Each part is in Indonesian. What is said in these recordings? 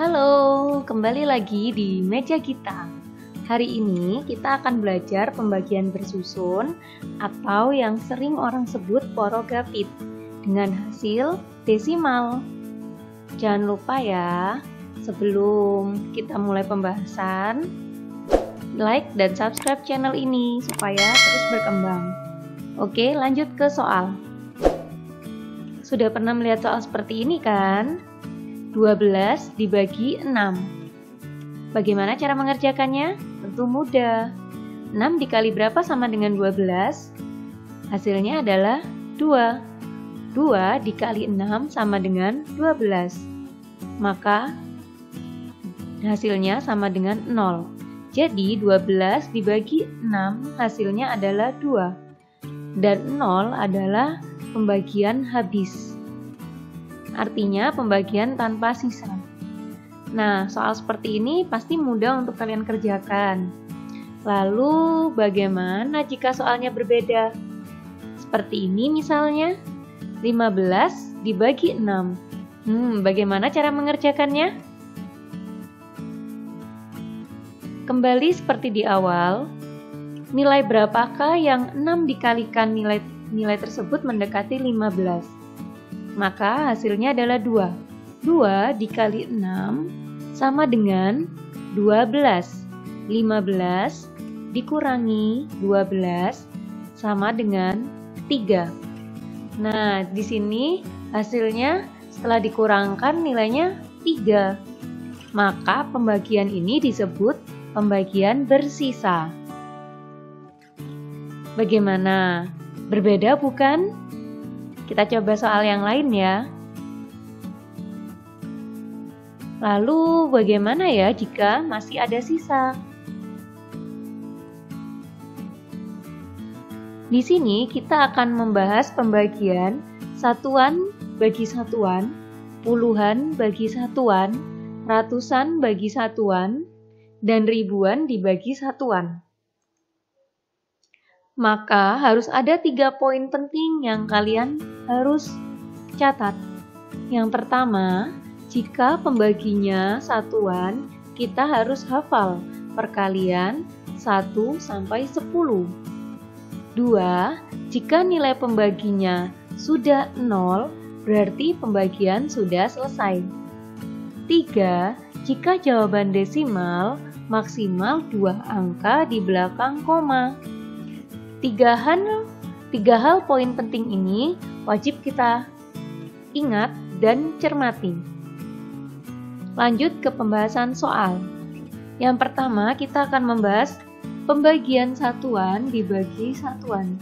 Halo, kembali lagi di meja kita. Hari ini kita akan belajar pembagian bersusun atau yang sering orang sebut porogapit dengan hasil desimal. Jangan lupa ya, sebelum kita mulai pembahasan, like dan subscribe channel ini supaya terus berkembang. Oke, lanjut ke soal. Sudah pernah melihat soal seperti ini kan? 12 dibagi 6. Bagaimana cara mengerjakannya? Tentu mudah. 6 dikali berapa sama dengan 12? Hasilnya adalah 2. 2 dikali 6 sama dengan 12. Maka hasilnya sama dengan 0. Jadi 12 dibagi 6 hasilnya adalah 2. Dan 0 adalah pembagian habis. Artinya pembagian tanpa sisa. Nah, soal seperti ini pasti mudah untuk kalian kerjakan. Lalu, bagaimana jika soalnya berbeda? Seperti ini misalnya, 15 dibagi 6. Bagaimana cara mengerjakannya? Kembali seperti di awal, nilai berapakah yang 6 dikalikan nilai tersebut mendekati 15? Maka hasilnya adalah 2. 2 dikali 6 sama dengan 12. 15 dikurangi 12 sama dengan 3. Nah, di sini hasilnya setelah dikurangkan nilainya 3. Maka pembagian ini disebut pembagian bersisa. Bagaimana? Berbeda bukan? Kita coba soal yang lain ya. Lalu bagaimana ya jika masih ada sisa? Di sini kita akan membahas pembagian satuan bagi satuan, puluhan bagi satuan, ratusan bagi satuan, dan ribuan dibagi satuan. Maka harus ada 3 poin penting yang kalian harus catat. Yang pertama, jika pembaginya satuan, kita harus hafal perkalian 1 sampai 10. 2. Jika nilai pembaginya sudah 0, berarti pembagian sudah selesai. 3. Jika jawaban desimal, maksimal 2 angka di belakang koma. Tiga hal poin penting ini wajib kita ingat dan cermati. Lanjut ke pembahasan soal. Yang pertama kita akan membahas pembagian satuan dibagi satuan.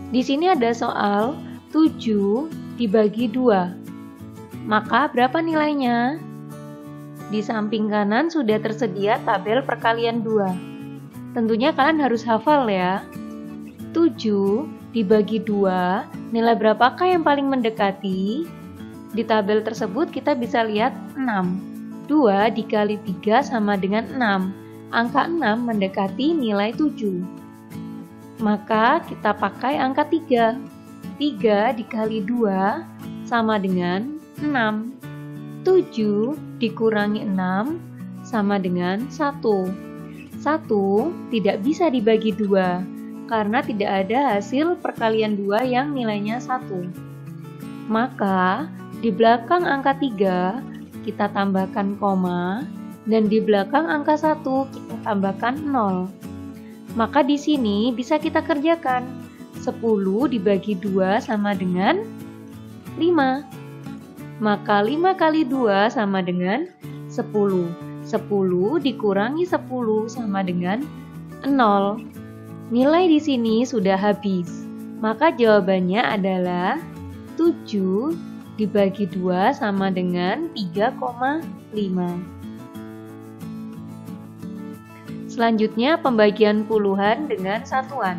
Di sini ada soal 7 dibagi 2. Maka berapa nilainya? Di samping kanan sudah tersedia tabel perkalian 2. Tentunya kalian harus hafal ya. 7 dibagi 2, nilai berapakah yang paling mendekati? Di tabel tersebut kita bisa lihat 6. 2 dikali 3 sama dengan 6. Angka 6 mendekati nilai 7. Maka kita pakai angka 3. 3 dikali 2 sama dengan 6. 7 dikurangi 6 sama dengan 1. 1 tidak bisa dibagi 2 karena tidak ada hasil perkalian 2 yang nilainya 1. Maka di belakang angka 3 kita tambahkan koma dan di belakang angka 1 kita tambahkan 0. Maka di sini bisa kita kerjakan. 10 dibagi 2 sama dengan 5. Maka 5 kali 2 sama dengan 10. 10 dikurangi 10 sama dengan 0. Nilai di sini sudah habis. Maka jawabannya adalah 7 dibagi 2 sama dengan 3,5. Selanjutnya pembagian puluhan dengan satuan.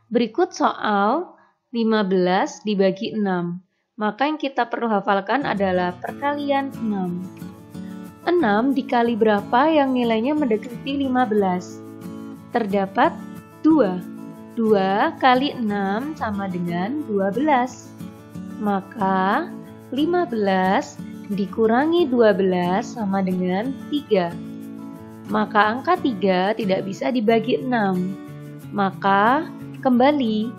Berikut soal 15 dibagi 6. Maka yang kita perlu hafalkan adalah perkalian 6. 6 dikali berapa yang nilainya mendekati 15? Terdapat 2. 2 kali 6 sama dengan 12. Maka 15 dikurangi 12 sama dengan 3. Maka angka 3 tidak bisa dibagi 6. Maka kembali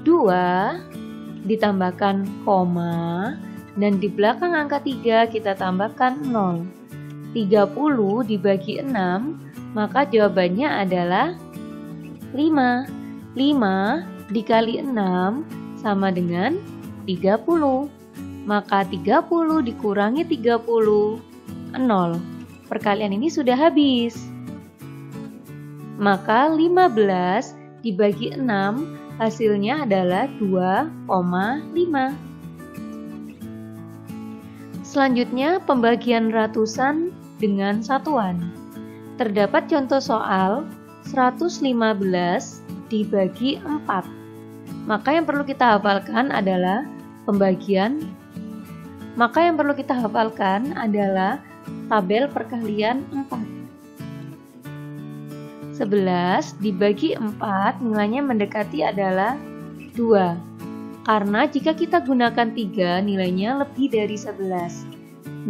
2 ditambahkan koma, dan di belakang angka 3 kita tambahkan 0. 30 dibagi 6, maka jawabannya adalah 5. 5 dikali 6 sama dengan 30. Maka 30 dikurangi 30, 0. Perkalian ini sudah habis. Maka 15 dibagi 6, hasilnya adalah 2,5. Selanjutnya, pembagian ratusan dengan satuan. Terdapat contoh soal 115 dibagi 4. Maka yang perlu kita hafalkan adalah tabel perkalian 4. 11 dibagi 4 nilainya mendekati adalah 2. Karena jika kita gunakan 3 nilainya lebih dari 11.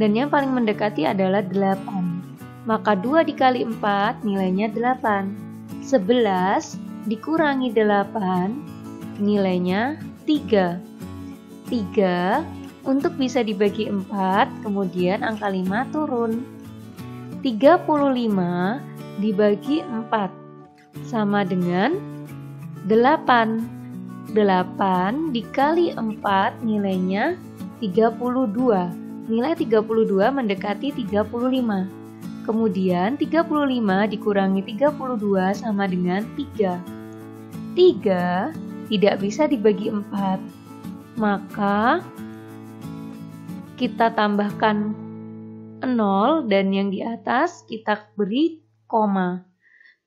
Dan yang paling mendekati adalah 8. Maka 2 dikali 4 nilainya 8. 11 dikurangi 8 nilainya 3. 3 untuk bisa dibagi 4, kemudian angka 5 turun. 35 dibagi 4 sama dengan 8. 8 dikali 4 nilainya 32. Nilai 32 mendekati 35. Kemudian 35 dikurangi 32 sama dengan 3. 3 tidak bisa dibagi 4. Maka kita tambahkan 0 dan yang di atas kita beri koma.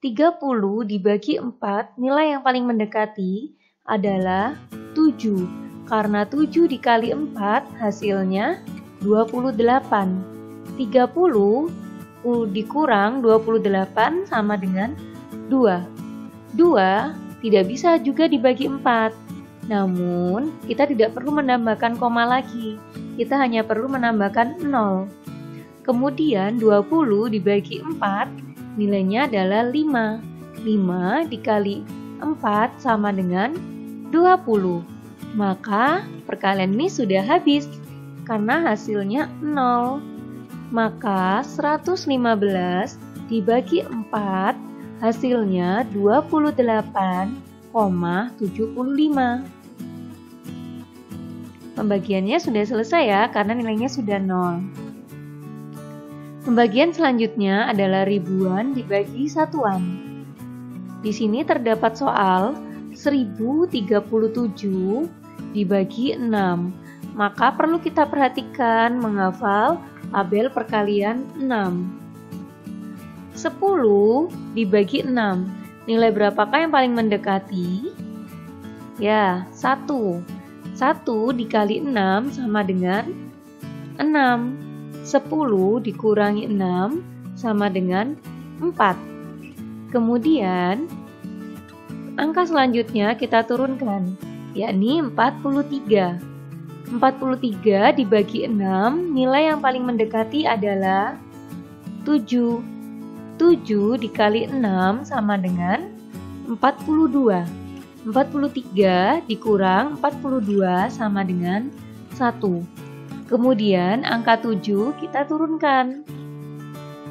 30 dibagi 4, nilai yang paling mendekati adalah 7. Karena 7 dikali 4 hasilnya 28. 30 dikurang 28 sama dengan 2. 2 tidak bisa juga dibagi 4. Namun, kita tidak perlu menambahkan koma lagi. Kita hanya perlu menambahkan 0. Kemudian 20 dibagi 4, nilainya adalah 5. 5 dikali 4 sama dengan 20. Maka perkalian ini sudah habis karena hasilnya 0. Maka 115 dibagi 4 hasilnya 28,75. Pembagiannya sudah selesai ya karena nilainya sudah 0. Pembagian selanjutnya adalah ribuan dibagi satuan. Di sini terdapat soal 1037 dibagi 6. Maka perlu kita perhatikan menghafal tabel perkalian 6. 10 dibagi 6. Nilai berapakah yang paling mendekati? Ya, 1. 1 dikali 6 sama dengan 6. 10 dikurangi 6 sama dengan 4. Kemudian, angka selanjutnya kita turunkan, yakni 43. 43 dibagi 6, nilai yang paling mendekati adalah 7. 7 dikali 6 sama dengan 42. 43 dikurang 42 sama dengan 1. Kemudian angka 7 kita turunkan.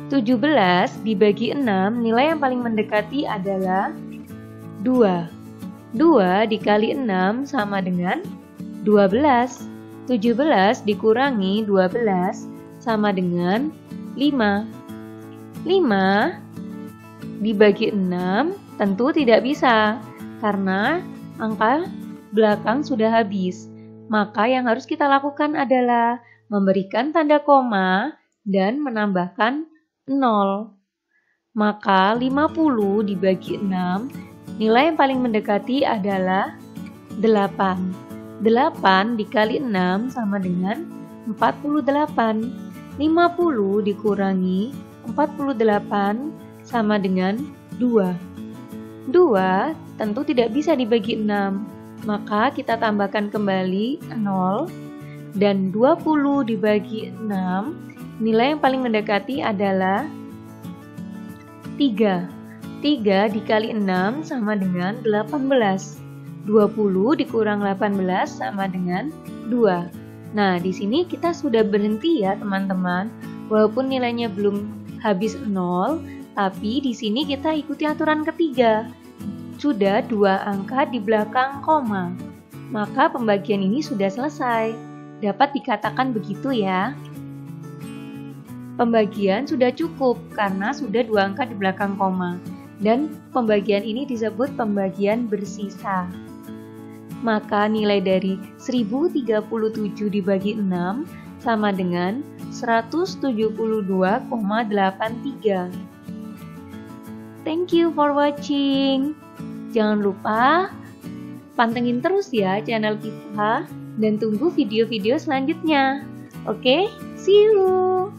17 dibagi 6, nilai yang paling mendekati adalah 2. 2 dikali 6 sama dengan 12. 17 dikurangi 12 sama dengan 5. 5 dibagi 6 tentu tidak bisa karena angka belakang sudah habis. Maka yang harus kita lakukan adalah memberikan tanda koma dan menambahkan 0. Maka 50 dibagi 6, nilai yang paling mendekati adalah 8. 8 dikali 6 sama dengan 48. 50 dikurangi 48 sama dengan 2. 2 tentu tidak bisa dibagi 6, maka kita tambahkan kembali 0, dan 20 dibagi 6, nilai yang paling mendekati adalah 3. 3 dikali 6 sama dengan 18. 20 dikurang 18 sama dengan 2. Nah, di sini kita sudah berhenti ya teman-teman. Walaupun nilainya belum habis 0, tapi di sini kita ikuti aturan ketiga. Sudah 2 angka di belakang koma. Maka pembagian ini sudah selesai. Dapat dikatakan begitu ya. Pembagian sudah cukup karena sudah 2 angka di belakang koma. Dan pembagian ini disebut pembagian bersisa. Maka nilai dari 1037 dibagi 6 sama dengan 172,83. Thank you for watching. Jangan lupa pantengin terus ya channel kita dan tunggu video-video selanjutnya. Oke, see you.